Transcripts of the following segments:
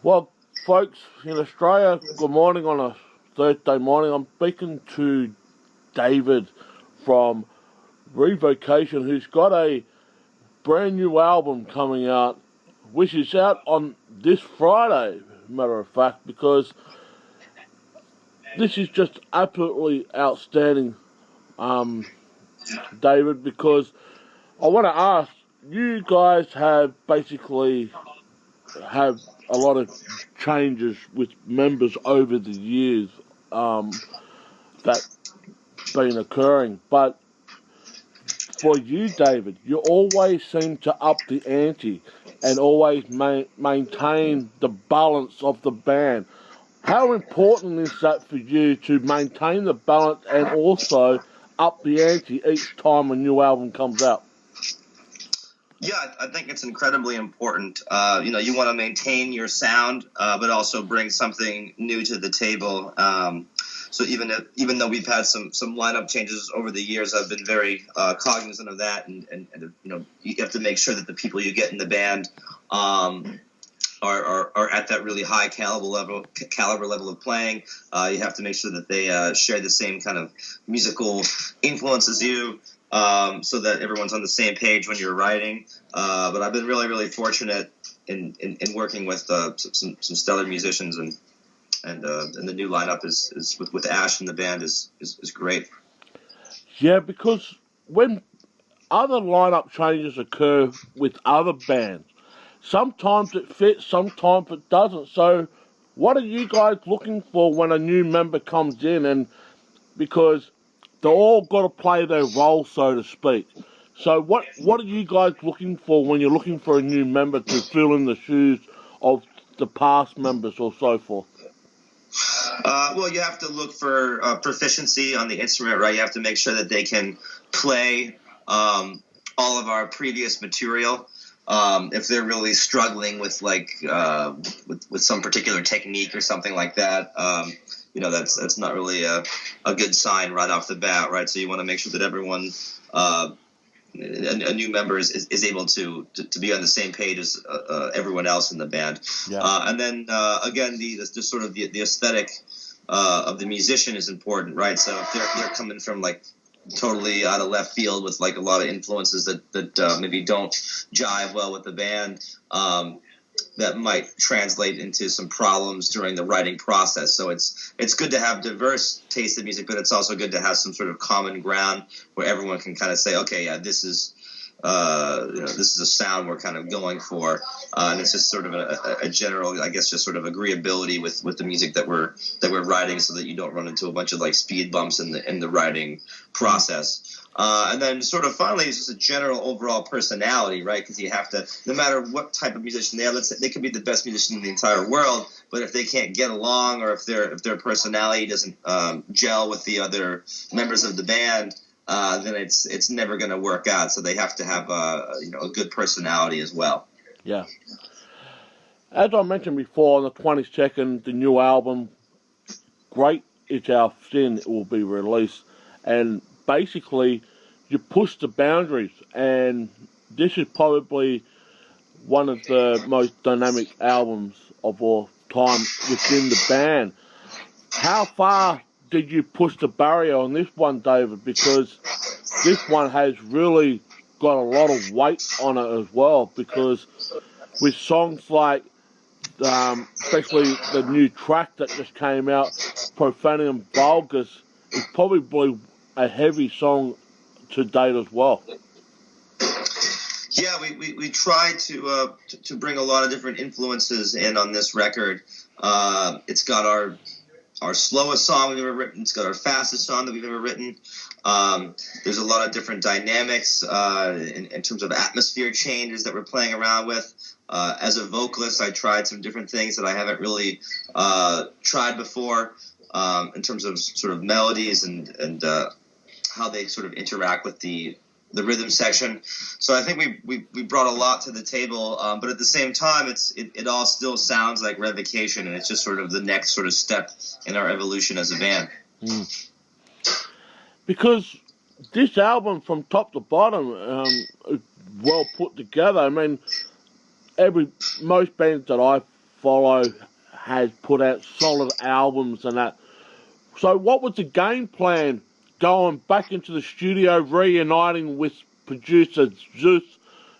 Well, folks in Australia, good morning on a Thursday morning. I'm speaking to David from Revocation, who's got a brand new album coming out, which is out on this Friday, matter of fact, because this is just absolutely outstanding, David, because I want to ask, you guys have basically have a lot of changes with members over the years that been occurring, but for you, David, you always seem to up the ante and always maintain the balance of the band. How important is that for you to maintain the balance and also up the ante each time a new album comes out? Yeah, I think it's incredibly important. You want to maintain your sound, but also bring something new to the table. So even though we've had some lineup changes over the years, I've been very cognizant of that, and you have to make sure that the people you get in the band are at that really high caliber level of playing. You have to make sure that they share the same kind of musical influence as you. So that everyone's on the same page when you're writing. But I've been really, really fortunate in working with some stellar musicians, and the new lineup is with Ash in the band is great. Yeah, because when other lineup changes occur with other bands, sometimes it fits, sometimes it doesn't. So what are you guys looking for when a new member comes in? And because they're all got to play their role, so to speak. So what are you guys looking for when you're looking for a new member to fill in the shoes of the past members or so forth? Well, you have to look for proficiency on the instrument, right? You have to make sure that they can play all of our previous material. If they're really struggling with with some particular technique or something like that, that's not really a good sign right off the bat, right? So you want to make sure that everyone, a new member is able to be on the same page as everyone else in the band. Yeah. And then again, the sort of the aesthetic of the musician is important, right? So if they're coming from totally out of left field with a lot of influences that maybe don't jive well with the band, that might translate into some problems during the writing process. So it's good to have diverse taste in music, but it's also good to have some sort of common ground where everyone can kind of say, okay, yeah, this is a sound we're kind of going for, and it's just sort of a general, I guess, just sort of agreeability with the music that we're writing, so that you don't run into a bunch of speed bumps in the writing process. And then sort of finally, it's just a general overall personality, right? Because you have to, no matter what type of musician they are, let's say they could be the best musician in the entire world, but if they can't get along, or if their personality doesn't gel with the other members of the band, then it's never going to work out. So they have to have a good personality as well. Yeah. As I mentioned before, on the 22nd, the new album, Great Is Our Sin, will be released. And basically, you push the boundaries, and this is probably one of the most dynamic albums of all time within the band. How far did you push the barrier on this one, David? Because this one has really got a lot of weight on it as well, because with songs like, especially the new track that just came out, Profanum Vulgus, is probably a heavy song to date as well. Yeah, we try to bring a lot of different influences in on this record. It's got our slowest song we've ever written. It's got our fastest song that we've ever written. There's a lot of different dynamics in terms of atmosphere changes that we're playing around with. As a vocalist, I tried some different things that I haven't really tried before, in terms of sort of melodies and how they sort of interact with the rhythm section. So I think we brought a lot to the table, but at the same time, it all still sounds like Revocation, and it's just sort of the next sort of step in our evolution as a band. Mm. Because this album, from top to bottom, is well put together. I mean, most bands that I've follow has put out solid albums and that. So what was the game plan going back into the studio, reuniting with producer Zeus,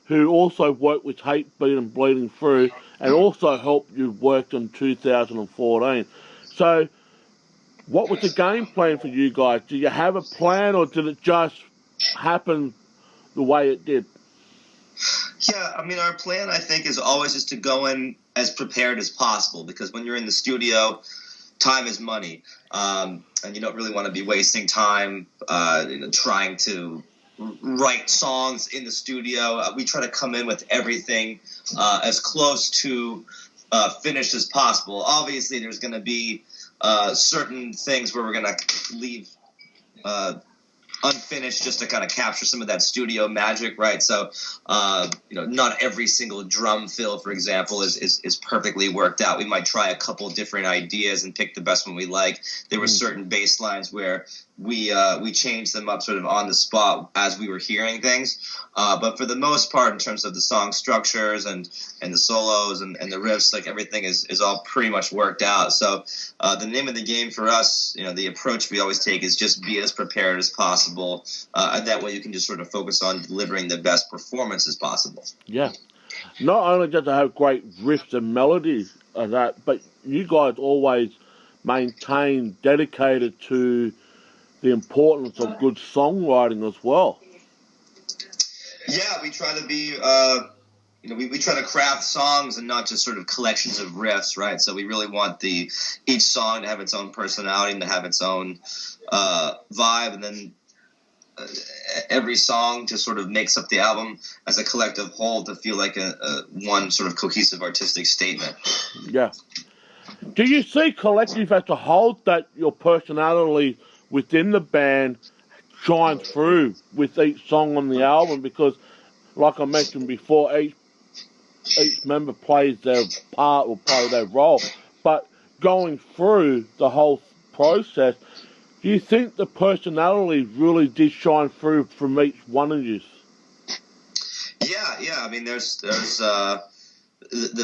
who also worked with Hate Beat and Bleeding Through, and also helped you work in 2014. So what was the game plan for you guys? Did you have a plan, or did it just happen the way it did? Yeah, I mean, our plan, I think, is always just to go in as prepared as possible, because when you're in the studio, time is money, and you don't really want to be wasting time trying to write songs in the studio. We try to come in with everything as close to finished as possible. Obviously, there's going to be certain things where we're going to leave unfinished just to kind of capture some of that studio magic, right? So, not every single drum fill, for example, is perfectly worked out. We might try a couple different ideas and pick the best one we like. There were certain bass lines where we changed them up sort of on the spot as we were hearing things. But for the most part, in terms of the song structures and the solos and the riffs, like everything is all pretty much worked out. So the name of the game for us, the approach we always take is just be as prepared as possible. And that way you can just sort of focus on delivering the best performance as possible. Yeah. Not only does it have great riffs and melodies of that, but you guys always maintain dedicated to the importance of good songwriting as well. Yeah, we try to be, we try to craft songs and not just sort of collections of riffs, right? So we really want each song to have its own personality and to have its own vibe, and then every song just sort of makes up the album as a collective whole to feel like a one sort of cohesive artistic statement. Yeah. Do you see collective as a whole that your personality within the band shines through with each song on the album? Because, like I mentioned before, each member plays their part or play their role. But going through the whole process, do you think the personality really did shine through from each one of you? Yeah. I mean, there's the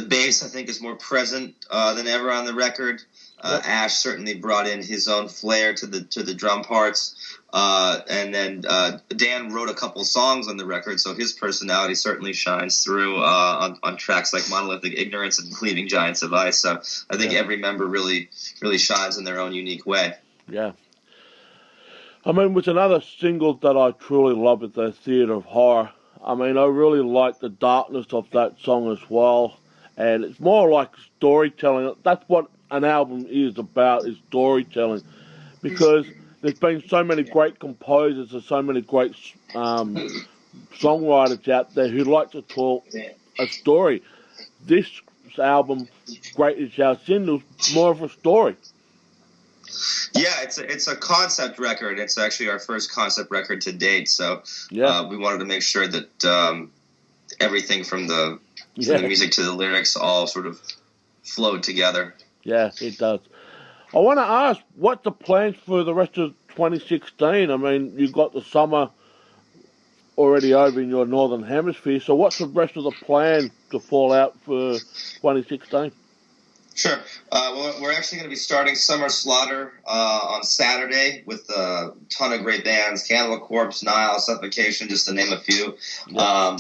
bass, I think, is more present than ever on the record. Yep. Ash certainly brought in his own flair to the drum parts, and then Dan wrote a couple songs on the record, so his personality certainly shines through on tracks like Monolithic Ignorance and Cleaving Giants of Ice. So I think every member really shines in their own unique way. Yeah. I mean, with another single that I truly love is the Theatre of Horror. I mean, I really like the darkness of that song as well, and it's more like storytelling. That's what an album is about, is storytelling, because there's been so many great composers and so many great songwriters out there who like to tell a story. This album, Great Is Our Sin, is more of a story. Yeah, it's a concept record. It's actually our first concept record to date. So we wanted to make sure that everything from the music to the lyrics all sort of flowed together. Yeah, it does. I want to ask, what's the plans for the rest of 2016? I mean, you've got the summer already over in your northern hemisphere. So what's the rest of the plan to fall out for 2016? Sure. Well, we're actually going to be starting Summer Slaughter on Saturday with a ton of great bands: Cannibal Corpse, Nile, Suffocation, just to name a few. Yeah.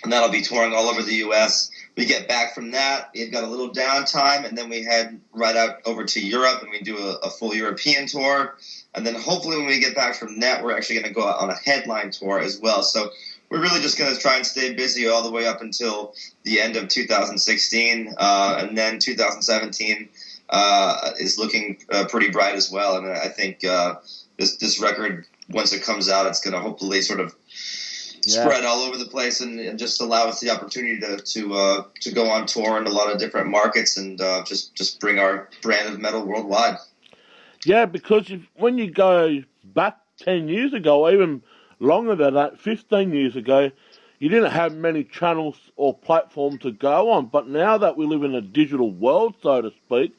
And that'll be touring all over the U.S. We get back from that, we've got a little downtime, and then we head right out over to Europe, and we do a full European tour. And then hopefully when we get back from that, we're actually going to go out on a headline tour as well. So we're really just going to try and stay busy all the way up until the end of 2016, and then 2017 is looking pretty bright as well. And I think this record, once it comes out, it's going to hopefully sort of spread all over the place and just allow us the opportunity to go on tour in a lot of different markets and just bring our brand of metal worldwide. Yeah, because when you go back 10 years ago, even longer than that, 15 years ago, you didn't have many channels or platforms to go on. But now that we live in a digital world, so to speak,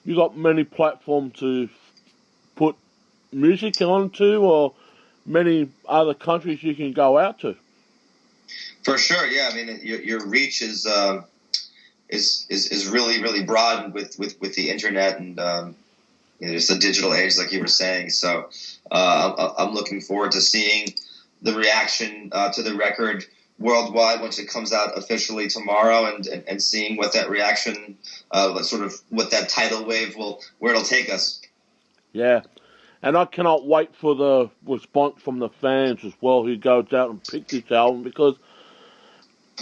you've got many platforms to put music onto, or many other countries you can go out to. For sure, yeah. I mean, your reach is is really, really broad with the internet and just the digital age, like you were saying. So I'm looking forward to seeing the reaction to the record worldwide once it comes out officially tomorrow, and seeing what that reaction, sort of what that tidal wave where it'll take us. Yeah. And I cannot wait for the response from the fans as well who goes out and pick this album, because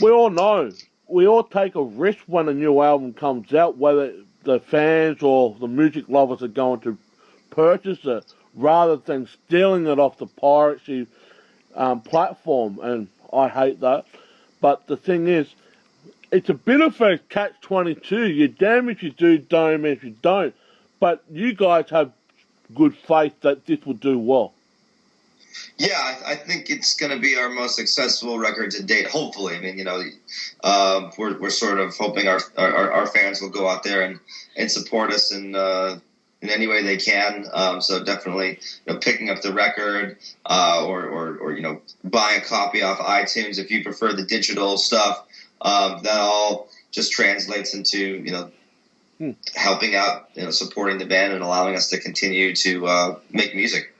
we all know, we all take a risk when a new album comes out, whether the fans or the music lovers are going to purchase it rather than stealing it off the piracy platform. And I hate that. But the thing is, it's a bit of a catch-22. You're damned if you do, damned if you don't. But you guys have good faith that this will do well. Yeah, I think it's going to be our most successful record to date. Hopefully, I mean, we're sort of hoping our fans will go out there and support us in any way they can. So definitely, picking up the record, or buying a copy off iTunes if you prefer the digital stuff. That all just translates into helping out, supporting the band and allowing us to continue to make music.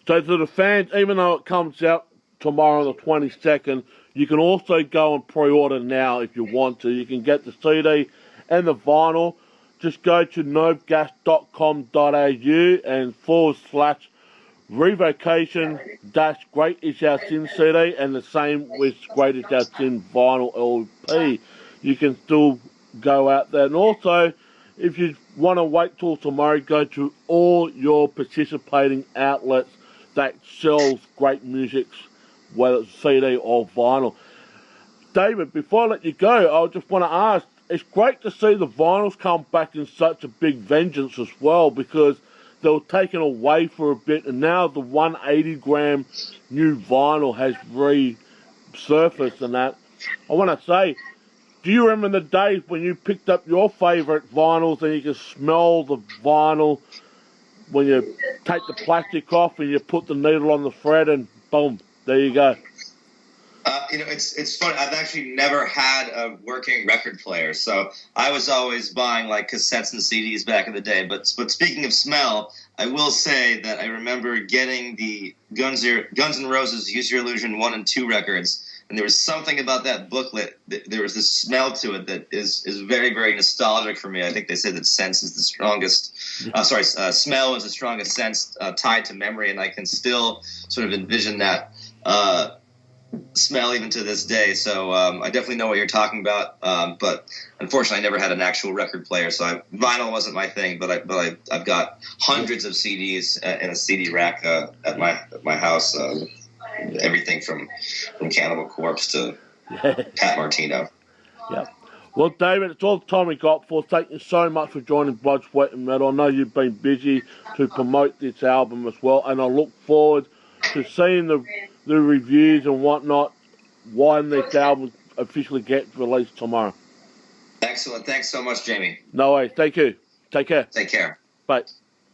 So to the fans, even though it comes out tomorrow on the 22nd, you can also go and pre-order now if you want to. You can get the CD and the vinyl. Just go to nervegas.com.au and /Revocation Great Is Our Sin CD, and the same with Great Is Our Sin vinyl LP. You can still go out there. And also, if you want to wait till tomorrow, go to all your participating outlets that sells great music, whether it's CD or vinyl. David, before I let you go, I just want to ask, it's great to see the vinyls come back in such a big vengeance as well, because they were taken away for a bit, and now the 180-gram new vinyl has resurfaced and that. I want to say, do you remember the days when you picked up your favourite vinyls and you could smell the vinyl when you take the plastic off and you put the needle on the thread and boom, there you go? It's funny. I've actually never had a working record player, so I was always buying like cassettes and CDs back in the day. But speaking of smell, I will say that I remember getting the Guns N' Roses Use Your Illusion 1 and 2 records, and there was something about that booklet. There was this smell to it that is very, very nostalgic for me. I think they say that sense is the strongest. Smell is the strongest sense tied to memory, and I can still sort of envision that smell even to this day. So I definitely know what you're talking about. But unfortunately, I never had an actual record player, so vinyl wasn't my thing. But I've got hundreds of CDs in a CD rack at my house. Everything from Cannibal Corpse to Pat Martino. Yeah. Well, David, it's all the time we got for. Thank you so much for joining Blood, Sweat and Metal. I know you've been busy to promote this album as well, and I look forward to seeing the reviews and whatnot when this album officially gets released tomorrow. Excellent. Thanks so much, Jamie. No worries. Thank you. Take care. Take care. Bye.